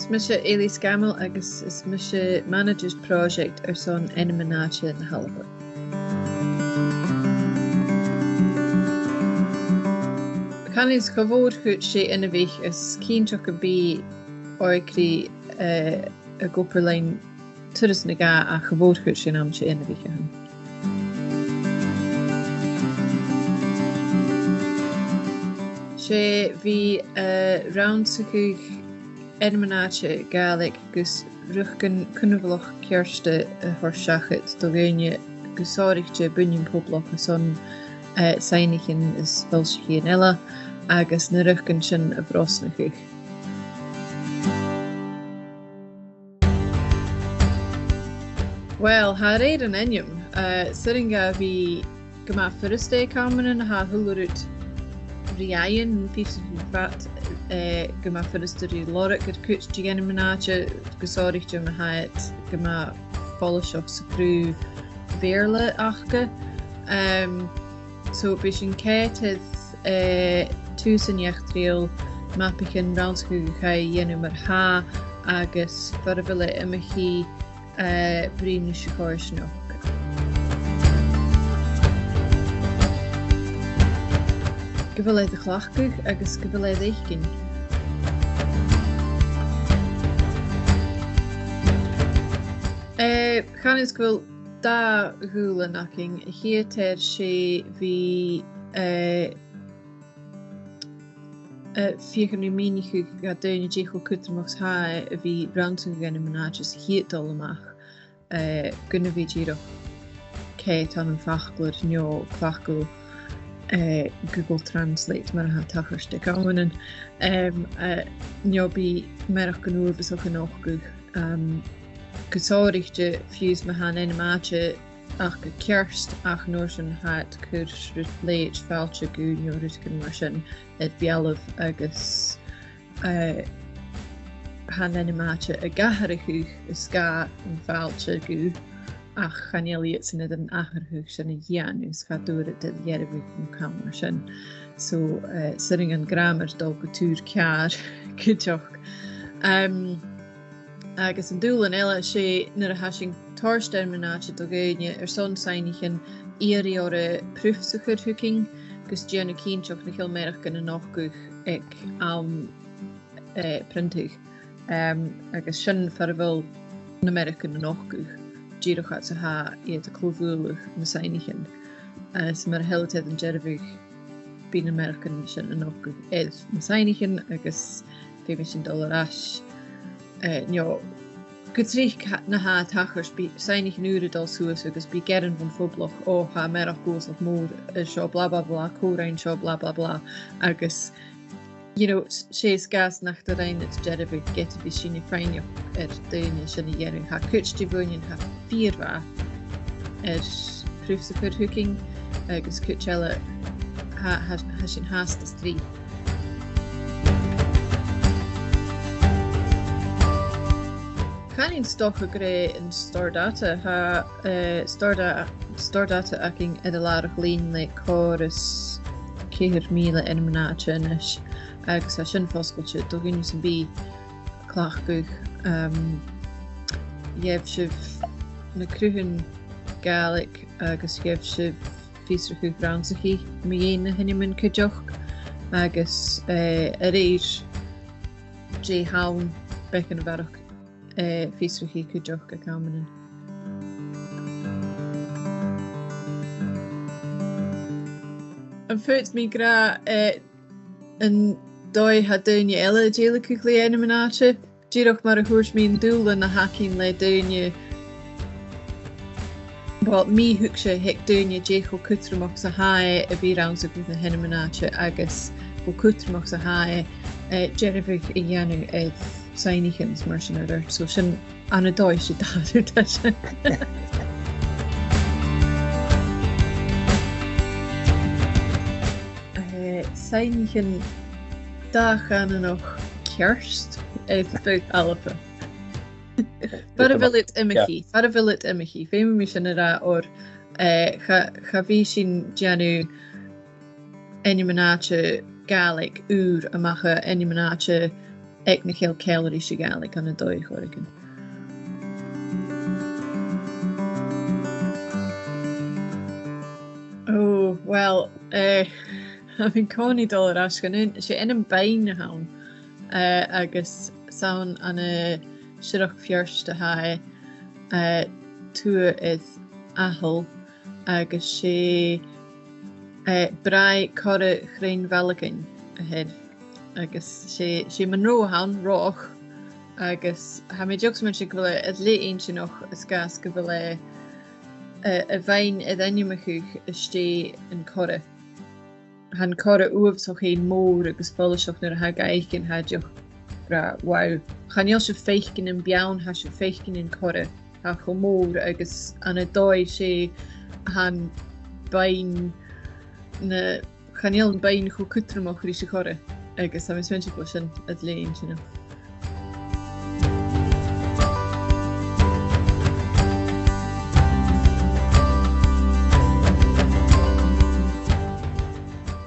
Smisha Ailey Scammell agus Smisha Managers Project son Ainmean na h-Alba. Canis chavód chut sé inbhe is cínteach a bí oicrí a goperlein turas na gá a chavód chut sé am sé inbhe han. Sé bhí ionnsachadh Ainmean Gaelic gus ruchgan cunnebhlach cearste bhorseachad do bhéine gusáireachta Buidhnean poblach son sainnichin is bhilsí an eile agus na ruchgan sin a bhrosnachadh. Well, ha réad an gnìomh suringa bhí go maith furiste cámanan ha thuúlaút riayan fís fat go maith furisteí làrach cuideachadh Ainmean gusáireachta me haid go maith folaseach sa crú bhéarla achcha. So bis sin céitid túsanneachtrial mapicin ionnsachadh dhéanamh mar ha agus farabhile imachí bríomh sa còrr go bhfuil é de chleachcadh agus go bhfuil é d'éicinn. Chanis go bhfuil dá dhúla naching hiatar sé bhí fiochanú mínichu a dúine ddícho cuideachs ha a bhí ionnsachadh Ainmean hiaddul amach gona bhí ddíreach céit an fachglúir gnìomh clachú Google Translate mar ha tachirste gámanan gnìomh bí merach gan uair besoch an ochguh gusáireachta fiús me han Ainmean ach go cearst ach nóir sin hat chur léit fáilte go gnìomh mar sin bealamh agus han Ainmean a gatharachuch is gá an fáilte go ach chanéalaíod sin an acharachuch sin a dhéanús cha dúra de dhearbh an camar sin. So suring an grammar dul go túr cear cuideach. Agus an dúlan eile sé nar a hasing táirste Ainmean do Gàidhlig son sainnichin iari orra pròiseactan gus déanú cínteach na chilméireach gan an nachguch ag am printig agus sin farabhil na American an nachguch ddíreach sa ha iad a clúbhúlach na sainnichin sa mar heiltead an deirbh bí na American sin an nachguch iad na sainnichin agus bhí sin dul arás. Gàidhlig na ha tachars bí sainnichin úra dul suas agus bí geran van foblach ó ha merach gús of mór seo bla bla bla córain seo bla bla bla agus sé gas nach de rein het deirbh get bhí sinna freineach daine sinna dhéanú ha cuideachtaí Bhuidheann ha fíorha pròiseactan agus cuid eile ha sin háasta trí. Canin stocha gré in stordata ha stordata aking a làrach-lìn le còrr is 4,000 Ainmean inis agus a sin foscailte do gine san bí clachguch dhéibh sibh na cruúthain Gaelic agus dhéibh sibh fíosrachuh ionnsachadh mé dhéana Ainmean cuideach agus a réir dé hawn bechan a bharach fíosrachuh cuideach a cámanan. An fuit mí gra an dói ha daine eile déalachuh le Ainmean ddíreach mar a thuairt mín dúla na hacinn le daine míthug sé heic daine décho cuireamach sa hae a bhí ionnsachadh na Ainmean agus go cuireamach sa hae deirbh i dhéanú ag sainnichins mar sin ar so sin anna dóid sé dáidir tá sin. Sainnichin dáchan noch cearst fut alfa. Far a bhfuil imimeí, féime mí sin ra or cha bhí sin deanú Ainmean Gaelic úr amacha Ainmean ag na chéal céileirí sé Gaeilge an na dóigh chuirigin. Oh, well, bhín cónaí dul arás gan sé inam bain na hain agus saon an sireach fiorsta ha tua is ahol agus sé brai còrr chrain bhealacin ahead agus sé man ró hain roch agus ha mé jogs man sé go bhfuil le aon sin noch is gas go bhfuil a bhain a gnìomh istí an còrr. Han còrr uamh so chéad mór agus bolaseach nar a ha gaicin ha deoch bra wow. Chaníal se féichcin an beann ha se féichcin an còrr ha cho mór agus an a dóid sé han bain na chaníal an bain cho cutramach rí sé còrr agus sa mis sin a léon sin.